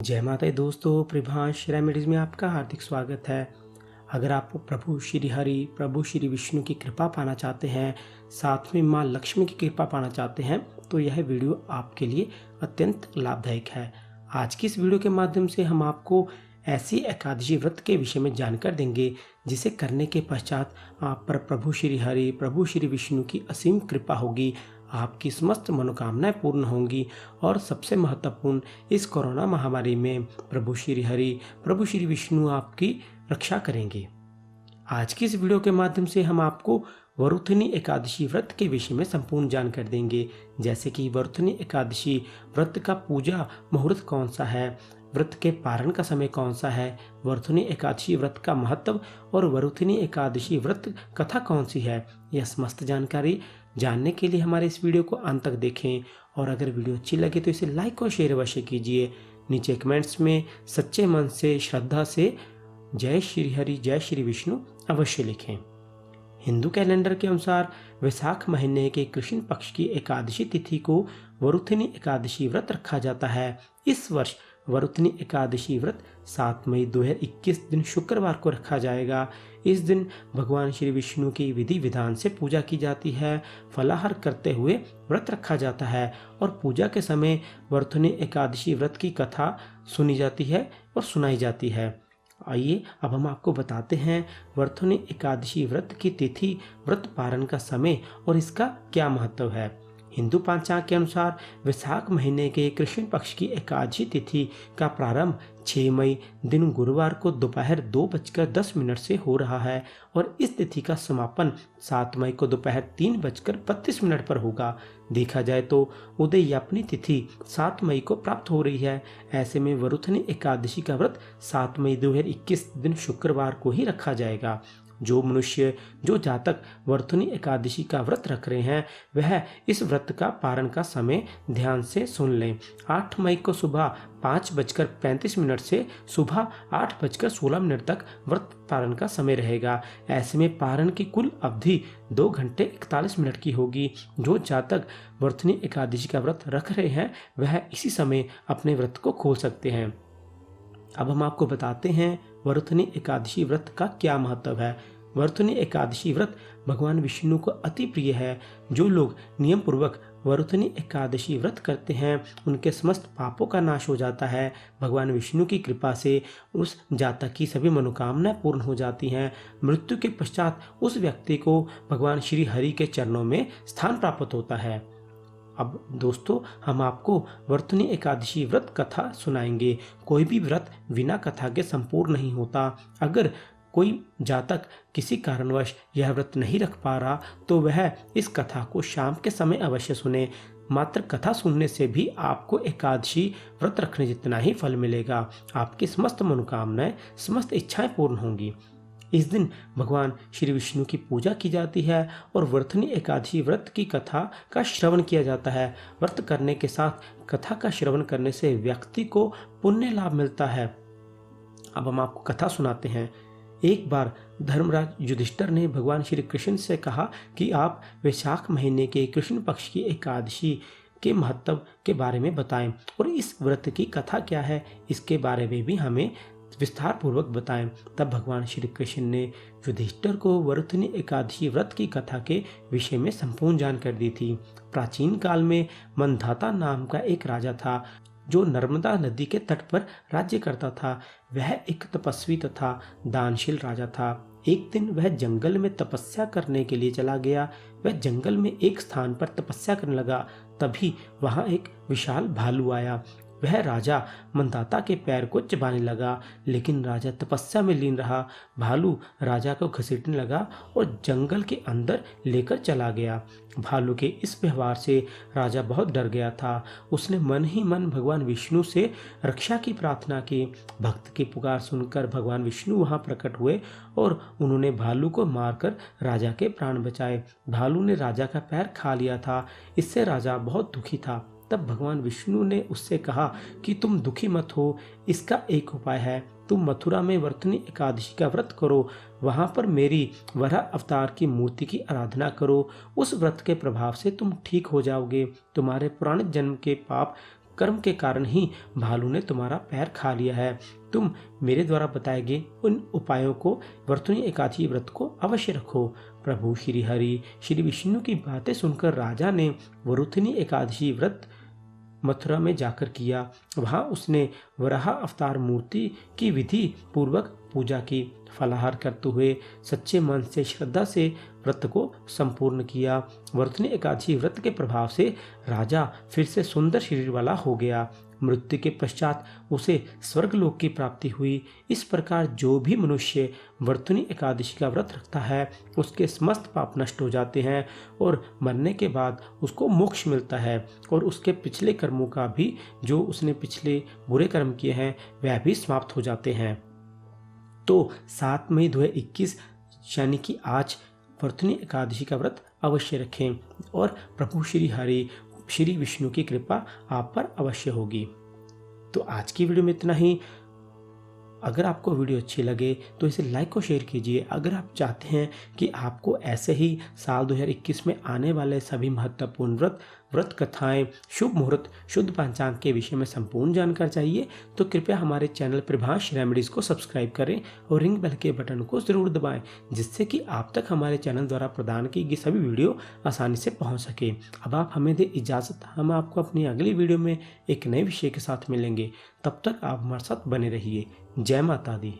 जय माता दी दोस्तों, प्रभाष रेमेडीज में आपका हार्दिक स्वागत है। अगर आप प्रभु श्री हरि, प्रभु श्री विष्णु की कृपा पाना चाहते हैं, साथ में माँ लक्ष्मी की कृपा पाना चाहते हैं, तो यह वीडियो आपके लिए अत्यंत लाभदायक है। आज की इस वीडियो के माध्यम से हम आपको ऐसी एकादशी व्रत के विषय में जानकारी देंगे जिसे करने के पश्चात आप पर प्रभु श्री हरि, प्रभु श्री विष्णु की असीम कृपा होगी, आपकी समस्त मनोकामनाएं पूर्ण होंगी और सबसे महत्वपूर्ण, इस कोरोना महामारी में प्रभु श्री हरि, प्रभु श्री विष्णु आपकी रक्षा करेंगे। आज की इस वीडियो के माध्यम से हम आपको वरुथनी एकादशी व्रत के विषय में संपूर्ण जानकारी देंगे, जैसे कि वरुथनी एकादशी व्रत का पूजा मुहूर्त कौन सा है, व्रत के पारण का समय कौन सा है, वरुथनी एकादशी व्रत का महत्व और वरुथनी एकादशी व्रत कथा कौन सी है। यह समस्त जानकारी जानने के लिए हमारे इस वीडियो को अंत तक देखें और अगर वीडियो अच्छी लगे तो इसे लाइक और शेयर अवश्य कीजिए। नीचे कमेंट्स में सच्चे मन से, श्रद्धा से जय श्री हरि, जय श्री विष्णु अवश्य लिखें। हिंदू कैलेंडर के अनुसार वैशाख महीने के कृष्ण पक्ष की एकादशी तिथि को वरुथनी एकादशी व्रत रखा जाता है। इस वर्ष वरुथनी एकादशी व्रत 7 मई 2021 दिन शुक्रवार को रखा जाएगा। इस दिन भगवान श्री विष्णु की विधि विधान से पूजा की जाती है, फलाहार करते हुए व्रत रखा जाता है और पूजा के समय वरुथनी एकादशी व्रत की कथा सुनी जाती है और सुनाई जाती है। आइए अब हम आपको बताते हैं वरुथनी एकादशी व्रत की तिथि, व्रत पारण का समय और इसका क्या महत्व है। हिंदू पंचांग के अनुसार वैशाख महीने के कृष्ण पक्ष की एकादशी तिथि का प्रारंभ 6 मई दिन गुरुवार को दोपहर 2:10 से हो रहा है और इस तिथि का समापन 7 मई को दोपहर 3:32 पर होगा। देखा जाए तो उदयापनी तिथि 7 मई को प्राप्त हो रही है। ऐसे में वरुथनी एकादशी का व्रत 7 मई 2021 दिन शुक्रवार को ही रखा जाएगा। जो मनुष्य, जो जातक वरुथनी एकादशी का व्रत रख रहे हैं, वह इस व्रत का पारण का समय ध्यान से सुन लें। 8 मई को सुबह 5:35 से सुबह 8:16 तक व्रत पारण का समय रहेगा। ऐसे में पारण की कुल अवधि 2 घंटे 41 मिनट की होगी। जो जातक वरुथनी एकादशी का व्रत रख रहे हैं, वह इसी समय अपने व्रत को खोल सकते हैं। अब हम आपको बताते हैं वरुथनी एकादशी व्रत का क्या महत्व है। वरुथनी एकादशी व्रत भगवान विष्णु को अति प्रिय है। जो लोग नियम पूर्वक वरुथनी एकादशी व्रत करते हैं, उनके समस्त पापों का नाश हो जाता है। भगवान विष्णु की कृपा से उस जातक की सभी मनोकामनाएं पूर्ण हो जाती हैं। मृत्यु के पश्चात उस व्यक्ति को भगवान श्री हरि के चरणों में स्थान प्राप्त होता है। अब दोस्तों, हम आपको वरुथनी एकादशी व्रत कथा सुनाएंगे। कोई भी व्रत बिना कथा के संपूर्ण नहीं होता। अगर कोई जातक किसी कारणवश यह व्रत नहीं रख पा रहा, तो वह इस कथा को शाम के समय अवश्य सुने। मात्र कथा सुनने से भी आपको एकादशी व्रत रखने जितना ही फल मिलेगा। आपकी समस्त मनोकामनाएं, समस्त इच्छाएं पूर्ण होंगी। इस दिन भगवान श्री विष्णु की पूजा की जाती है और वरुथनी एकादशी व्रत की कथा का श्रवण किया जाता है। व्रत करने के साथ कथा का श्रवण करने से व्यक्ति को पुण्य लाभ मिलता है। अब हम आपको कथा सुनाते हैं। एक बार धर्मराज युधिष्ठिर ने भगवान श्री कृष्ण से कहा कि आप वैशाख महीने के कृष्ण पक्ष की एकादशी के महत्व के बारे में बताएं और इस व्रत की कथा क्या है, इसके बारे में भी हमें विस्तार पूर्वक बताएं। तब भगवान श्री कृष्ण ने युधिष्ठिर को वरुथनी एकादशी व्रत की कथा के विषय में संपूर्ण जानकारी दी थी। प्राचीन काल में मंधाता नाम का एक राजा था, जो नर्मदा नदी के तट पर राज्य करता था। वह एक तपस्वी तथा दानशील राजा था। एक दिन वह जंगल में तपस्या करने के लिए चला गया। वह जंगल में एक स्थान पर तपस्या करने लगा। तभी वहां एक विशाल भालू आया। वह राजा मंदाता के पैर को चबाने लगा, लेकिन राजा तपस्या में लीन रहा। भालू राजा को घसीटने लगा और जंगल के अंदर लेकर चला गया। भालू के इस व्यवहार से राजा बहुत डर गया था। उसने मन ही मन भगवान विष्णु से रक्षा की प्रार्थना की। भक्त की पुकार सुनकर भगवान विष्णु वहां प्रकट हुए और उन्होंने भालू को मारकर राजा के प्राण बचाए। भालू ने राजा का पैर खा लिया था। इससे राजा बहुत दुखी था। तब भगवान विष्णु ने उससे कहा कि तुम दुखी मत हो, इसका एक उपाय है। तुम मथुरा में वरुथनी एकादशी का व्रत करो, वहां पर मेरी वराह अवतार की मूर्ति की आराधना करो। उस व्रत के प्रभाव से तुम ठीक हो जाओगे। तुम्हारे पुराने जन्म के पाप कर्म के कारण ही भालू ने तुम्हारा पैर खा लिया है। तुम मेरे द्वारा बताए गए उन उपायों को वर्तुनी एकादशी व्रत को अवश्य रखो। प्रभु श्री हरि श्री विष्णु की बातें सुनकर राजा ने वर्तुनी एकादशी व्रत मथुरा में जाकर किया। वहां उसने वराह अवतार मूर्ति की विधि पूर्वक पूजा की। फलाहार करते हुए सच्चे मन से श्रद्धा से व्रत को संपूर्ण किया। वर्तुनी एकादशी व्रत के प्रभाव से राजा फिर से सुंदर शरीर वाला हो गया। मृत्यु के पश्चात उसे स्वर्गलोक की प्राप्ति हुई। इस प्रकार जो भी मनुष्य वर्तुनी एकादशी का व्रत रखता है उसके समस्त पाप नष्ट हो जाते हैं और मरने के बाद उसको मोक्ष मिलता है और उसके पिछले कर्मों का भी, जो उसने पिछले बुरे कर्म किए हैं, वह भी समाप्त हो जाते हैं। तो 7 मई 2021 यानी कि आज वर्तुनी एकादशी का व्रत अवश्य रखें और प्रभु श्री हरि श्री विष्णु की कृपा आप पर अवश्य होगी। तो आज की वीडियो में इतना ही। अगर आपको वीडियो अच्छी लगे तो इसे लाइक और शेयर कीजिए। अगर आप चाहते हैं कि आपको ऐसे ही साल 2021 में आने वाले सभी महत्वपूर्ण व्रत कथाएं, शुभ मुहूर्त, शुद्ध पंचांग के विषय में संपूर्ण जानकारी चाहिए तो कृपया हमारे चैनल प्रभाष रेमेडीज़ को सब्सक्राइब करें और रिंग बेल के बटन को ज़रूर दबाएं, जिससे कि आप तक हमारे चैनल द्वारा प्रदान की गई सभी वीडियो आसानी से पहुंच सके। अब आप हमें दें इजाज़त, हम आपको अपनी अगली वीडियो में एक नए विषय के साथ मिलेंगे। तब तक आप हमारे साथ बने रहिए। जय माता दी।